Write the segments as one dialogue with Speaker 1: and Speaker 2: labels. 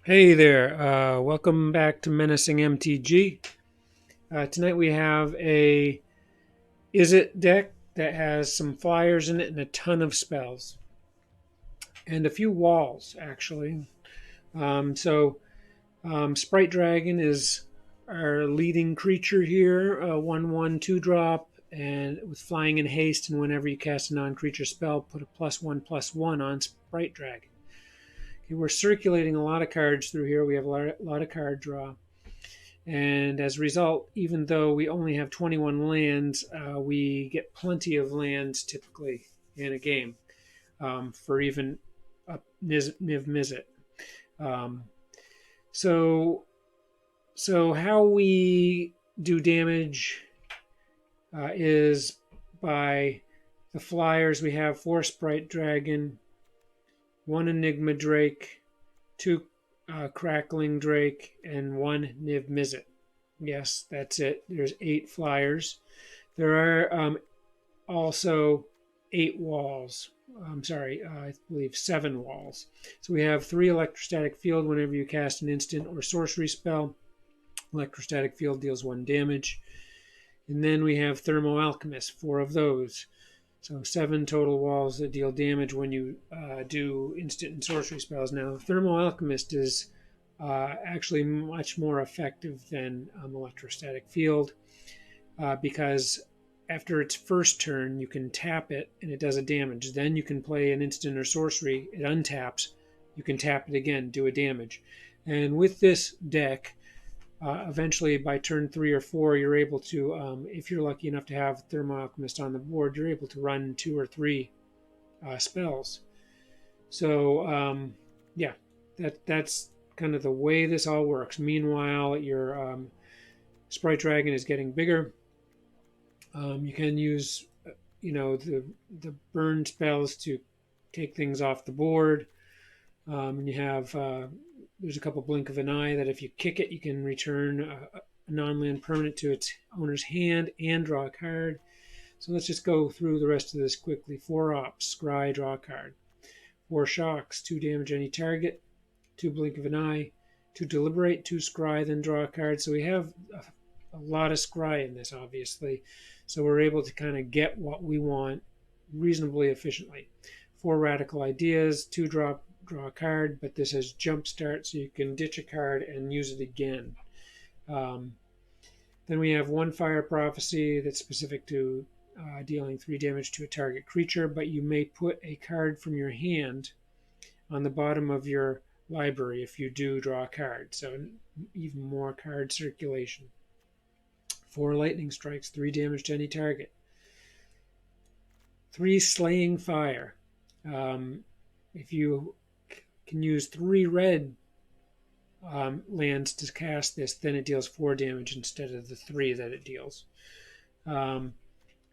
Speaker 1: Hey there, welcome back to Menacing MTG. Tonight we have a Izzet deck that has some flyers in it and a ton of spells. And a few walls, actually. Sprite Dragon is our leading creature here, a 1/1 2 drop, and with flying and haste, and whenever you cast a non creature spell, put a +1/+1 on Sprite Dragon. Okay, we're circulating a lot of cards through here. We have a lot of card draw. And as a result, even though we only have 21 lands, we get plenty of lands typically in a game for even a Niv Mizzet. Um, so, so how we do damage is by the flyers. We have 4 Sprite Dragon, 1 Enigma Drake, 2 Crackling Drake, and 1 Niv Mizzet. Yes, that's it. There's 8 flyers. There are also 8 walls. I'm sorry, I believe 7 walls. So we have 3 electrostatic field whenever you cast an instant or sorcery spell. Electrostatic field deals 1 damage. And then we have Thermo Alchemist, 4 of those. So 7 total walls that deal damage when you do instant and sorcery spells. Now, Thermo Alchemist is actually much more effective than Electrostatic Field because after its first turn, you can tap it and it does a damage. Then you can play an instant or sorcery, it untaps, you can tap it again, do a damage. And with this deck, eventually by turn 3 or 4, you're able to, if you're lucky enough to have Thermo Alchemist on the board, you're able to run 2 or 3 spells. So, yeah, that's kind of the way this all works. Meanwhile, your Sprite Dragon is getting bigger. You can use, the burn spells to take things off the board. And you have there's a couple blink of an eye that if you kick it, you can return a non-land permanent to its owner's hand and draw a card. So let's just go through the rest of this quickly. 4 ops, scry, draw a card. 4 shocks, 2 damage any target, 2 blink of an eye, 2 deliberate, 2 scry, then draw a card. So we have a lot of scry in this, obviously. So we're able to kind of get what we want reasonably efficiently. 4 radical ideas, 2 drop, draw a card, but this has jump start, so you can ditch a card and use it again. Then we have 1 fire prophecy that's specific to dealing 3 damage to a target creature, but you may put a card from your hand on the bottom of your library if you do draw a card, so even more card circulation. 4 lightning strikes, 3 damage to any target. 3 slaying fire. If you can use 3 red lands to cast this, then it deals 4 damage instead of the 3 that it deals. 1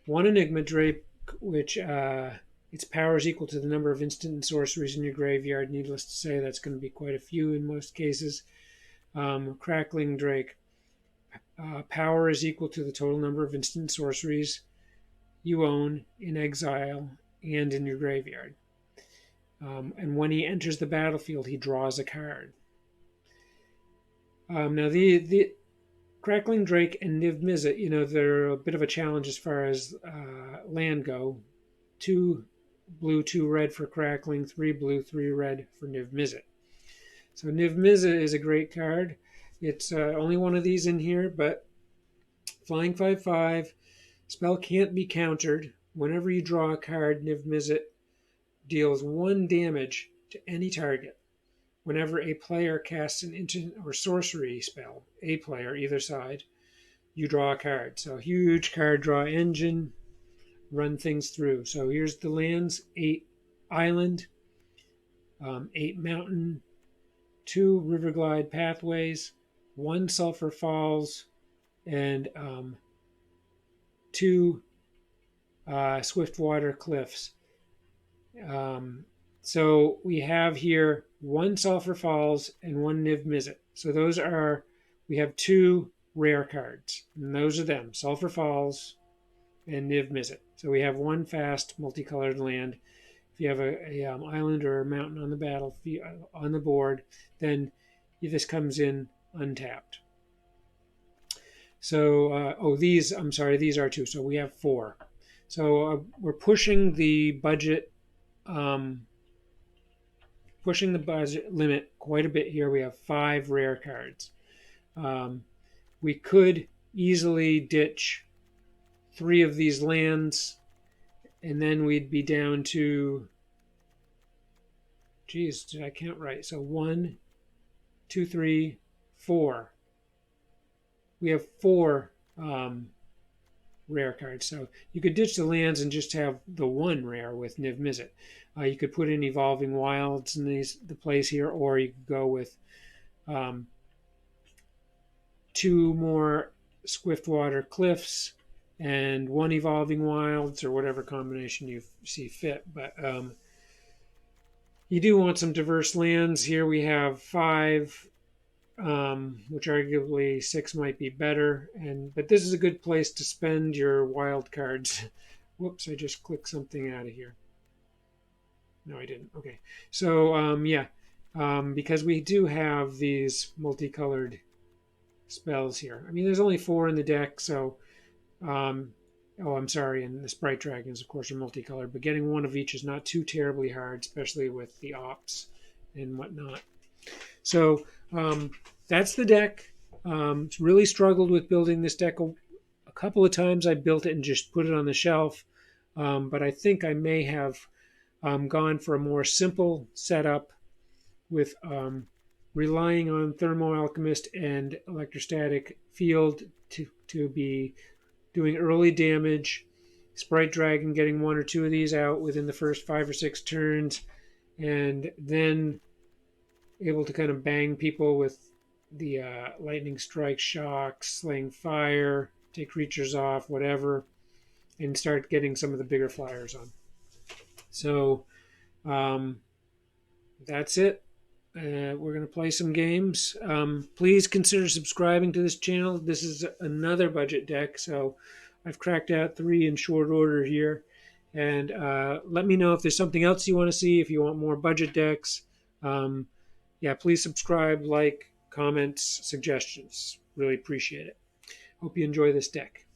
Speaker 1: Enigma Drake, which its power is equal to the number of instant and sorceries in your graveyard. Needless to say, that's going to be quite a few in most cases. Crackling Drake, power is equal to the total number of instant sorceries you own in exile and in your graveyard. And when he enters the battlefield, he draws a card. Now, the Crackling Drake and Niv Mizzet, they're a bit of a challenge as far as land go. 2 blue, 2 red for Crackling, 3 blue, 3 red for Niv Mizzet. So Niv Mizzet is a great card. It's only one of these in here, but flying 5/5, spell can't be countered. Whenever you draw a card, Niv Mizzet deals 1 damage to any target. Whenever a player casts an instant or sorcery spell, a player, either side, you draw a card. So huge card draw engine, run things through. So here's the lands: 8 island, 8 mountain, 2 river glide pathways, 1 sulfur falls, and 2 swift water cliffs. So we have here 1 sulfur falls and 1 Niv Mizzet. So we have 2 rare cards, and those are them: sulfur falls and Niv Mizzet. So we have 1 fast multicolored land. If you have a island or a mountain on the battlefield on the board, then this comes in untapped. So, I'm sorry, these are 2. So we have 4. So we're pushing the budget limit quite a bit here. We have 5 rare cards. We could easily ditch 3 of these lands, and then we'd be down to, geez, did I count right? So 1, 2, 3, 4. We have 4 rare cards. So you could ditch the lands and just have the 1 rare with Niv Mizzet. You could put in Evolving Wilds in the plays here, or you could go with 2 more Swiftwater Cliffs and 1 Evolving Wilds, or whatever combination you see fit. But you do want some diverse lands. Here we have 5, which arguably 6 might be better. But this is a good place to spend your wild cards. Whoops, I just clicked something out of here. No, I didn't. Okay. So, because we do have these multicolored spells here. I mean, there's only 4 in the deck, so... I'm sorry, and the Sprite Dragons, of course, are multicolored, but getting 1 of each is not too terribly hard, especially with the ops and whatnot. So, that's the deck. Really struggled with building this deck. A couple of times I built it and just put it on the shelf, but I think I may have gone for a more simple setup with relying on Thermo Alchemist and Electrostatic Field to be doing early damage, Sprite Dragon getting 1 or 2 of these out within the first 5 or 6 turns, and then able to kind of bang people with the Lightning Strike, Shock, Slaying Fire, take creatures off, whatever, and start getting some of the bigger flyers on. So that's it. We're going to play some games. Please consider subscribing to this channel. This is another budget deck, so I've cracked out 3 in short order here. And let me know if there's something else you want to see, if you want more budget decks. Please subscribe, like, comments, suggestions. Really appreciate it. Hope you enjoy this deck.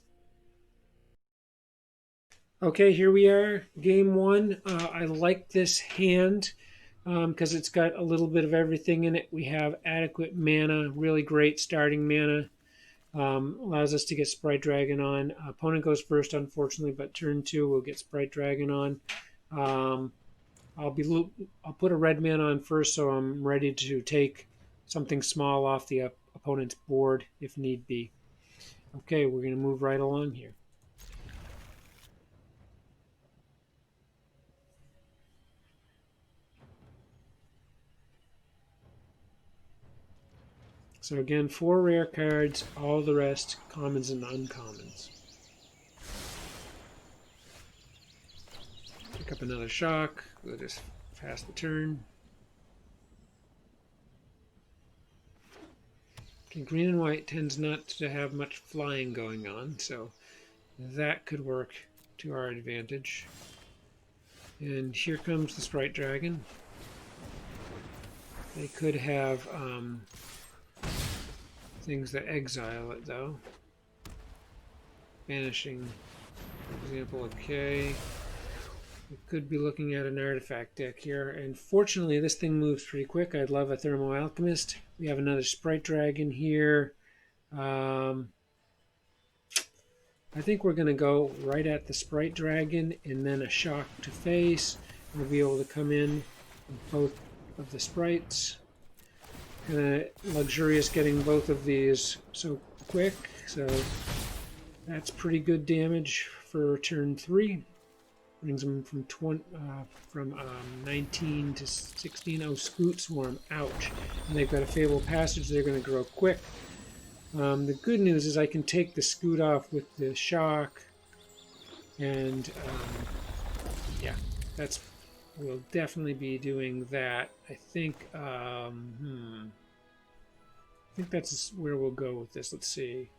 Speaker 1: Okay, here we are, game 1. I like this hand because it's got a little bit of everything in it. We have adequate mana, really great starting mana. Allows us to get Sprite Dragon on. Opponent goes first, unfortunately, but turn 2 we'll get Sprite Dragon on. I'll put a red mana on first, so I'm ready to take something small off the opponent's board if need be. Okay, we're going to move right along here. So again, 4 rare cards, all the rest commons and uncommons. Pick up another shock. We'll just pass the turn. Okay, green and white tends not to have much flying going on, so that could work to our advantage. And here comes the Sprite Dragon. They could have things that exile it, though. Banishing, for example, okay. We could be looking at an artifact deck here, and fortunately this thing moves pretty quick. I'd love a Thermo Alchemist. We have another Sprite Dragon here. I think we're going to go right at the Sprite Dragon and then a shock to face. We'll be able to come in with both of the sprites. Kind of luxurious getting both of these so quick, so that's pretty good damage for turn 3. Brings them from 19 to 16. Oh, Scoot Swarm, ouch. And they've got a Fable Passage, they're going to grow quick. The good news is I can take the Scoot off with the shock, and we'll definitely be doing that. I think that's where we'll go with this. Let's see.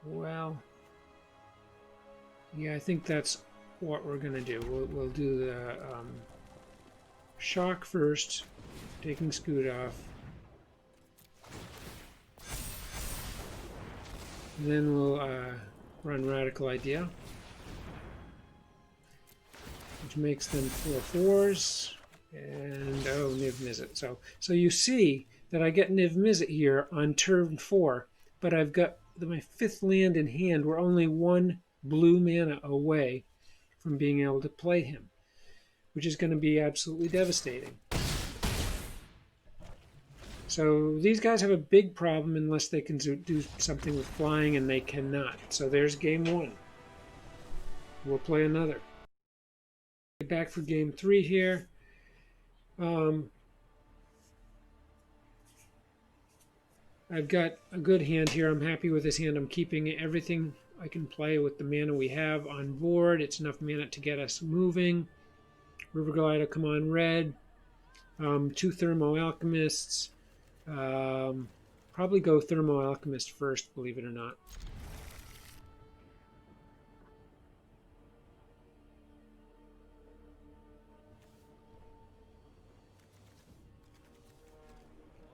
Speaker 1: Well, yeah, I think that's what we're gonna do. We'll do the shock first, taking Scoot off. And then we'll run Radical Idea, which makes them 4/4s. And oh, Niv Mizzet. So you see that I get Niv Mizzet here on turn 4, but I've got my 5th land in hand. We're only 1 blue mana away from being able to play him, which is going to be absolutely devastating. So these guys have a big problem unless they can do something with flying, and they cannot. So there's game 1. We'll play another. Get back for game 3 here. I've got a good hand here. I'm happy with this hand. I'm keeping everything I can play with the mana we have on board. It's enough mana to get us moving. Riverglide will come on red. 2 Thermo Alchemists. Probably go Thermo Alchemist first, believe it or not.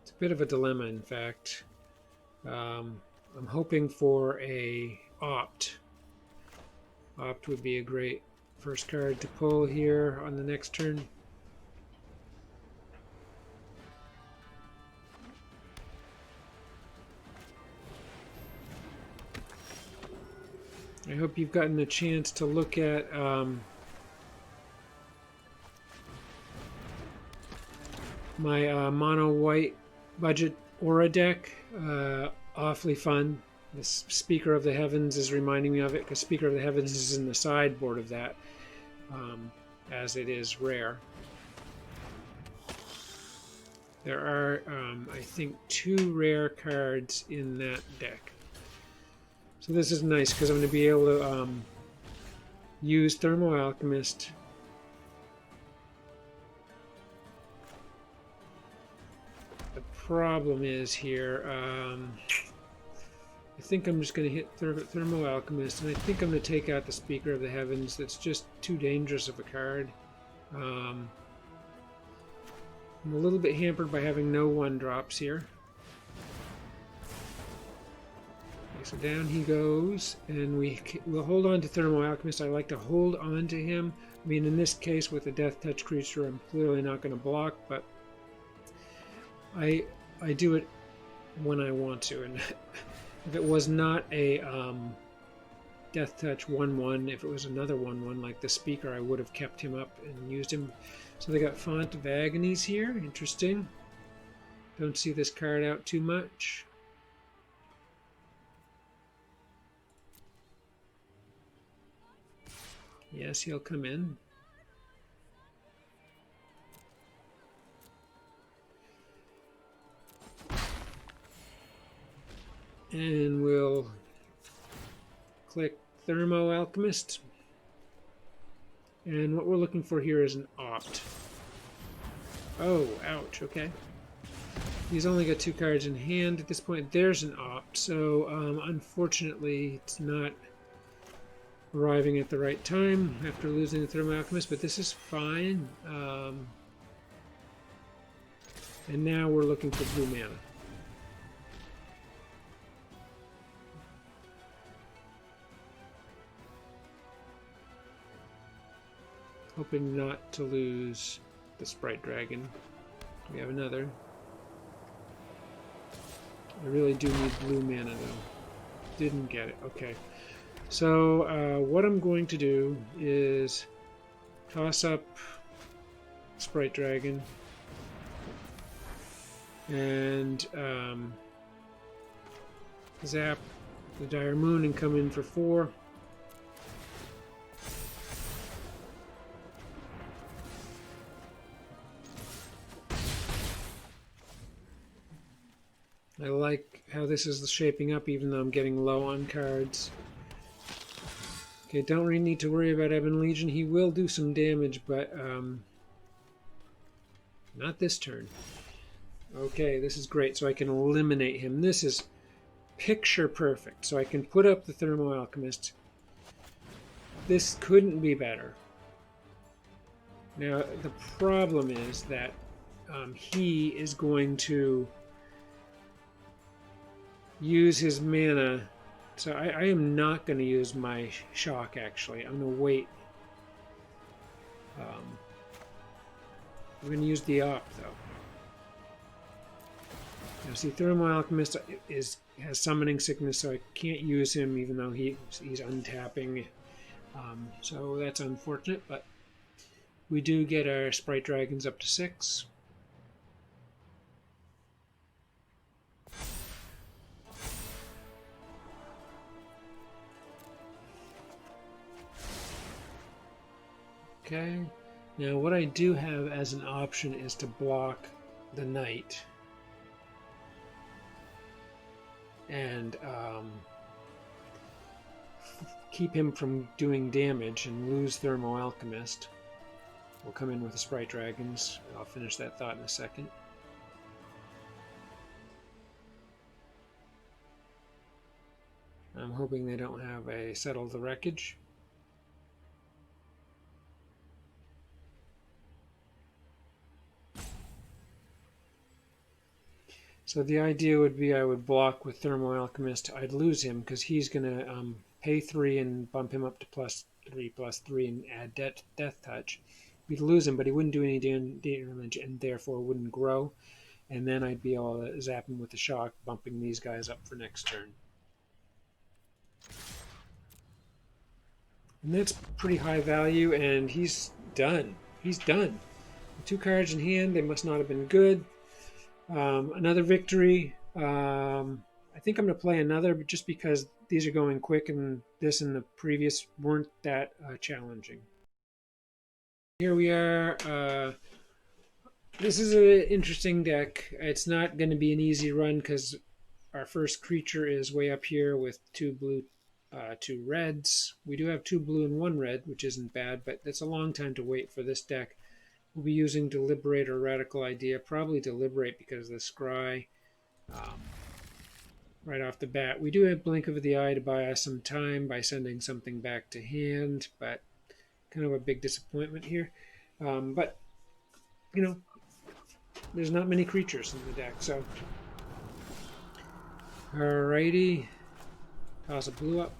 Speaker 1: It's a bit of a dilemma, in fact. I'm hoping for a Opt. Opt would be a great first card to pull here on the next turn. I hope you've gotten a chance to look at my mono white budget aura deck. Awfully fun. The Speaker of the Heavens is reminding me of it, because Speaker of the Heavens is in the sideboard of that, as it is rare. There are, I think, 2 rare cards in that deck. So this is nice, because I'm going to be able to use Thermo Alchemist. The problem is here, I think I'm just going to hit Thermo Alchemist, and I think I'm going to take out the Speaker of the Heavens. That's just too dangerous of a card. I'm a little bit hampered by having no 1-drops here. Okay, so down he goes, and we'll hold on to Thermo Alchemist. I like to hold on to him. I mean, in this case, with a Death Touch creature, I'm clearly not going to block, but I do it when I want to, and if it was not a Death Touch 1/1, if it was another 1/1 like the Speaker, I would have kept him up and used him. So they got Font of Agonies here. Interesting. Don't see this card out too much. Yes, he'll come in. And we'll click Thermo Alchemist. And what we're looking for here is an Opt. Oh, ouch, okay. He's only got 2 cards in hand at this point. There's an Opt, so unfortunately it's not arriving at the right time after losing the Thermo Alchemist, but this is fine. And now we're looking for blue mana. Hoping not to lose the Sprite Dragon. We have another. I really do need blue mana though. Didn't get it. Okay. So what I'm going to do is toss up Sprite Dragon and zap the Dire Moon and come in for 4. I like how this is shaping up, even though I'm getting low on cards. Okay, don't really need to worry about Ebon Legion. He will do some damage, but not this turn. Okay, this is great, so I can eliminate him. This is picture perfect. So I can put up the Thermo Alchemist. This couldn't be better. Now, the problem is that he is going to use his mana. So I am not going to use my shock, actually. I'm going to wait. I'm going to use the op, though. Now, see, Thermal Alchemist has summoning sickness, so I can't use him even though he's untapping. So that's unfortunate, but we do get our Sprite Dragons up to 6. Okay, now what I do have as an option is to block the Knight. And keep him from doing damage and lose Thermal Alchemist. We'll come in with the Sprite Dragons. I'll finish that thought in a second. I'm hoping they don't have a Settle the Wreckage. So the idea would be I would block with Thermal Alchemist. I'd lose him because he's going to pay 3 and bump him up to +3/+3 and add Death Touch. We'd lose him, but he wouldn't do any damage and therefore wouldn't grow. And then I'd be able to zap him with the shock, bumping these guys up for next turn. And that's pretty high value, and he's done. He's done. 2 cards in hand, they must not have been good. Another victory. I think I'm going to play another, but just because these are going quick and this and the previous weren't that challenging. Here we are. This is an interesting deck. It's not going to be an easy run because our first creature is way up here with 2 blue, 2 reds. We do have 2 blue and 1 red, which isn't bad, but it's a long time to wait for this deck. We'll be using Deliberate or Radical Idea. Probably Deliberate because of the Scry. Right off the bat. We do have Blink of the Eye to buy us some time by sending something back to hand, but kind of a big disappointment here. But, you know, there's not many creatures in the deck, so. Alrighty. Toss a blue up.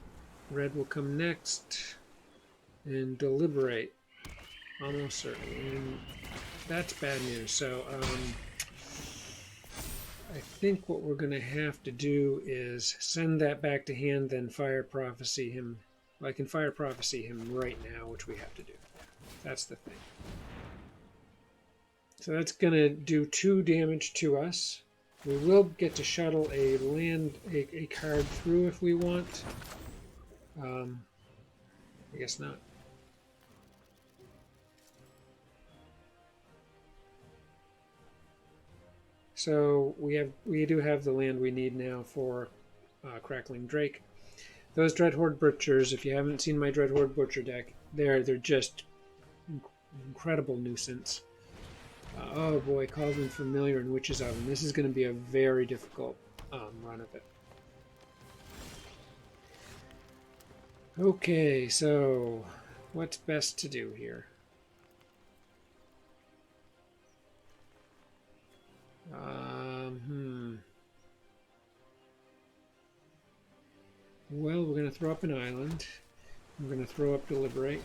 Speaker 1: Red will come next. And Deliberate. Almost certainly. And that's bad news. So I think what we're going to have to do is send that back to hand, then Fire Prophecy him. Well, I can Fire Prophecy him right now, which we have to do. That's the thing. So that's going to do 2 damage to us. We will get to shuttle a card through if we want. I guess not. So we do have the land we need now for Crackling Drake. Those Dreadhorde Butchers, if you haven't seen my Dreadhorde Butcher deck, they're just incredible nuisance. Oh boy, Cauldron Familiar and Witch's Oven. This is going to be a very difficult run of it. Okay, so what's best to do here? Well, we're going to throw up an island. We're going to throw up Deliberate.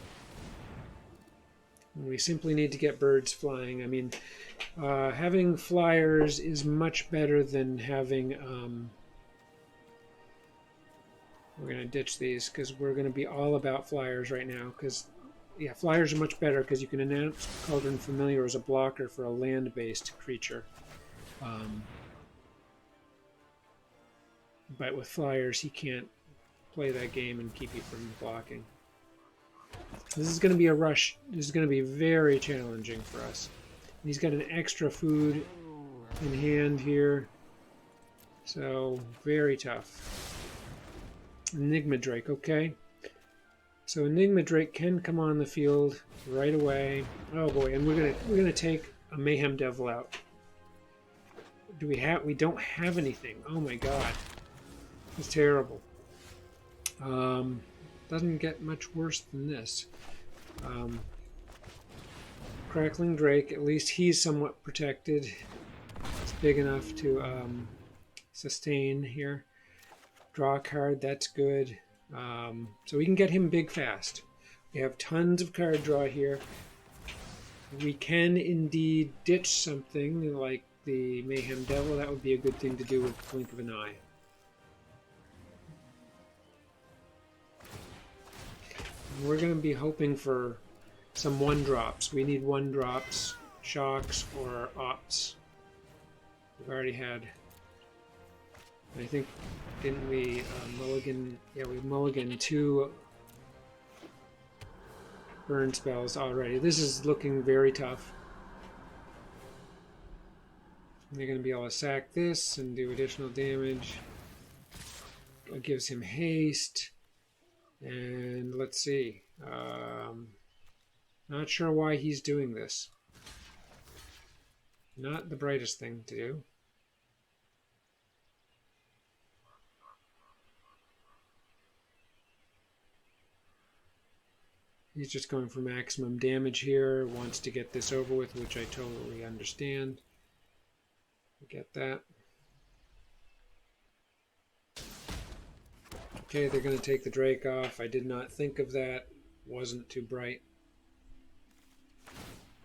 Speaker 1: We simply need to get birds flying. I mean, having flyers is much better than having... we're going to ditch these because we're going to be all about flyers right now. Because, yeah, flyers are much better because you can announce Cauldron Familiar as a blocker for a land-based creature. But with flyers, he can't play that game and keep you from blocking. This is going to be a rush. This is going to be very challenging for us. And he's got an extra food in hand here. So, very tough. Enigma Drake, okay. So Enigma Drake can come on the field right away. Oh boy, and we're gonna take a Mayhem Devil out. Do we have? We don't have anything. Oh my god, it's terrible. Doesn't get much worse than this. Crackling Drake, at least he's somewhat protected. It's big enough to sustain here. Draw a card, that's good. So we can get him big fast. We have tons of card draw here. We can indeed ditch something like the Mayhem Devil. That would be a good thing to do with the blink of an eye. And we're going to be hoping for some 1-drops. We need 1-drops, shocks, or ops. We've already had, I think, didn't we mulligan? Yeah, we mulligan 2 burn spells already. This is looking very tough. They're going to be able to sack this and do additional damage. It gives him haste. And let's see. Not sure why he's doing this. Not the brightest thing to do. He's just going for maximum damage here. Wants to get this over with, which I totally understand. Get that. Okay, they're going to take the Drake off. I did not think of that. Wasn't too bright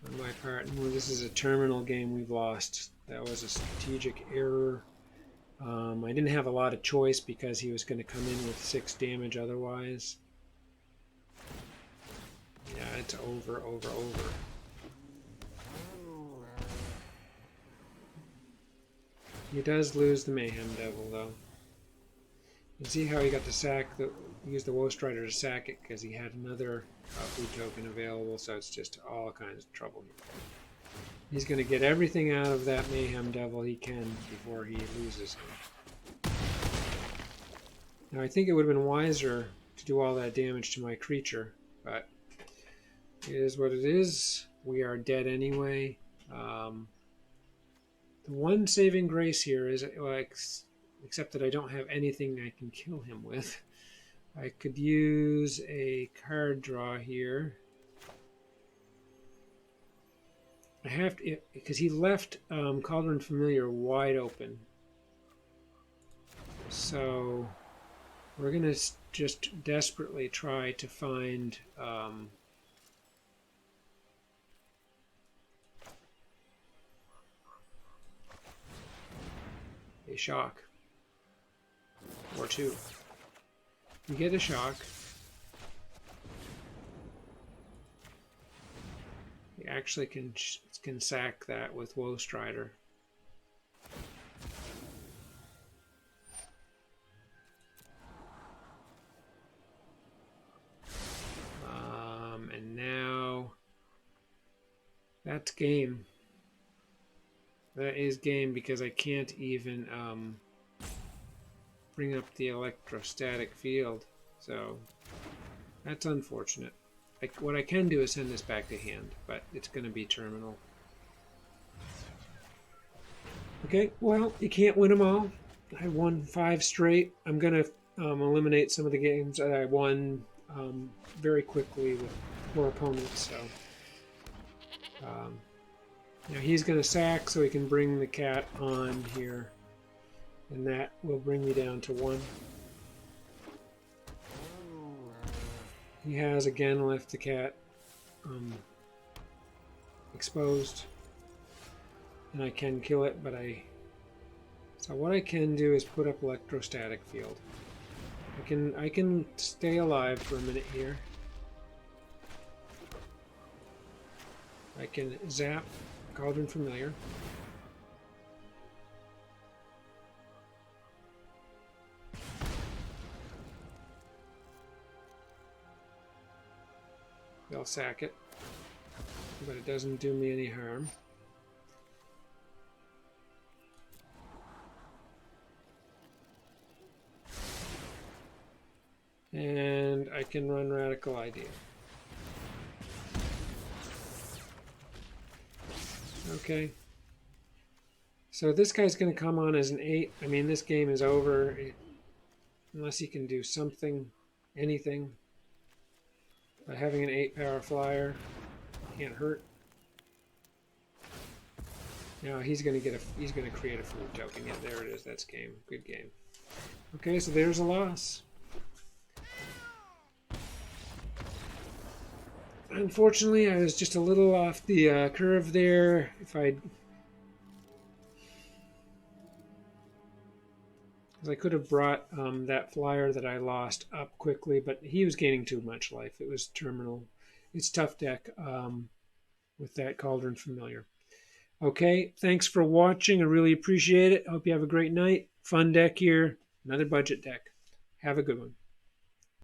Speaker 1: on my part. Well, this is a terminal game we've lost. That was a strategic error. I didn't have a lot of choice because he was going to come in with 6 damage otherwise. Yeah, it's over. He does lose the Mayhem Devil, though. You see how he got to sack use the Woe Strider to sack it because he had another food token available, so it's just all kinds of trouble here. He's going to get everything out of that Mayhem Devil he can before he loses him. Now, I think it would have been wiser to do all that damage to my creature, but it is what it is. We are dead anyway. The one saving grace here is, well, except that I don't have anything I can kill him with. I could use a card draw here. I have to, because he left Cauldron Familiar wide open. So we're going to just desperately try to find a shock or 2. You get a shock. You actually can sack that with Woe Strider. And now that's game. That is game because I can't even bring up the electrostatic field. So that's unfortunate. What I can do is send this back to hand, but it's going to be terminal. Okay, well, you can't win them all. I won 5 straight. I'm going to eliminate some of the games that I won very quickly with poor opponents. So now he's going to sack so he can bring the cat on here, and that will bring me down to 1. He has again left the cat exposed, and I can kill it, but so what I can do is put up electrostatic field. I can stay alive for a minute here. I can zap Cauldron Familiar. They'll sack it, but it doesn't do me any harm. And I can run Radical Idea. Okay. So this guy's going to come on as an 8. I mean, this game is over unless he can do something, anything. Having an 8 power flyer can't hurt. Now he's gonna create a food token. Yeah, there it is. That's game. Good game. Okay, so there's a loss. Unfortunately, I was just a little off the curve there. Because I could have brought that flyer that I lost up quickly, but he was gaining too much life. It was terminal. It's tough deck with that Cauldron Familiar. Okay, thanks for watching. I really appreciate it. I hope you have a great night. Fun deck here. Another budget deck. Have a good one.